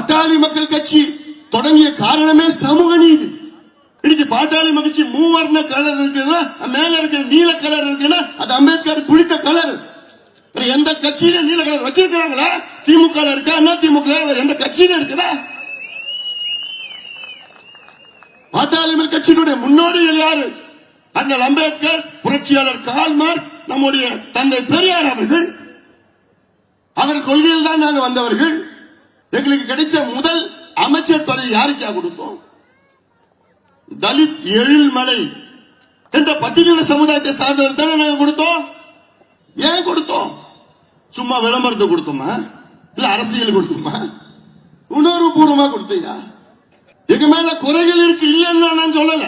பாட்டாளி மக்கள் கட்சி தொடங்கிய காரணமே சமூக நீதி. இன்னைக்கு பாட்டாளி மகிழ்ச்சி மூவர்ண கலர் இருக்குதுன்னா மேல இருக்கிற நீல கலர் இருக்குன்னா அது அம்பேத்கர் பிடித்த கலர். எந்த கட்சியில நீல கலர் வச்சிருக்கிறாங்களா? திமுக இருக்கா? அண்ணா திமுக எந்த கட்சியில இருக்குதா? பாட்டாளி மக்கள் கட்சியினுடைய முன்னோடிகள் யாரு? அண்ணல் அம்பேத்கர், புரட்சியாளர் கார்ல் மார்க்ஸ், நம்முடைய தந்தை பெரியார் அவர்கள். அவர் கொள்கையில் தான் நாங்கள் வந்தவர்கள். எங்களுக்கு கிடைச்ச முதல் அமைச்சர் பதவி யாருக்கா கொடுத்தோம்? தலித் எழில்மலை என்ற பட்டியலின சமுதாயத்தை சார்ந்தவர் தானே நாங்கள் கொடுத்தோம். ஏன் கொடுத்தோம்? சும்மா விளம்பரத்தை கொடுத்தோமா? இல்ல அரசியல் கொடுத்தோமா? உணர்வு பூர்வமா கொடுத்தீங்க. எங்க மேல குறைகள் இருக்கு, இல்லைன்னு நான் சொல்லல.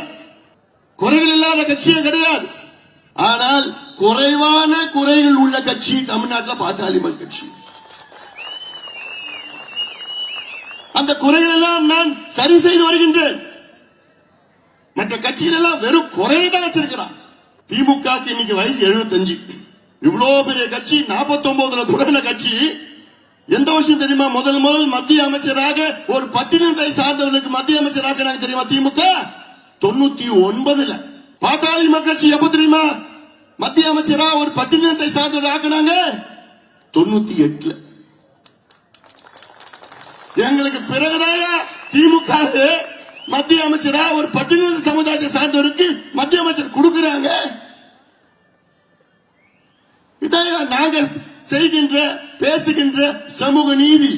குறைகள் இல்லாத கட்சியே கிடையாது. ஆனால் குறைவான குறைகள் உள்ள கட்சி தமிழ்நாட்டில் பாட்டாளி மக்கள் கட்சி. அந்த குறைகள் எல்லாம் நான் சரி செய்து வருகின்றேன். மற்ற கட்சிகள் எல்லாம் வெறும் குறைதான் வச்சிருக்கிறான். திமுக இன்னைக்கு வயசு 75. இவ்வளவு பெரிய கட்சி 49 தொடர்ந்த கட்சி. எந்த வருஷம் தெரியுமா முதல் மத்திய அமைச்சராக ஒரு பட்டியலினத்தை சார்ந்தவர்களுக்கு மத்திய அமைச்சராக தெரியுமா? திமுக 99. பாட்டாளி மக்கள் கட்சி எப்ப தெரியுமா மத்திய அமைச்சரா ஒரு பட்டியலினத்தை சார்ந்தவர் ஆக்குனாங்க? 98. எங்களுக்கு பிறகுதான் திமுக மத்திய அமைச்சரா ஒரு பட்டியலின சமுதாயத்தை சார்ந்தவருக்கு மத்திய அமைச்சர் கொடுக்கிறாங்க. இதான் நாங்கள் செய்கின்ற பேசுகின்ற சமூக நீதி.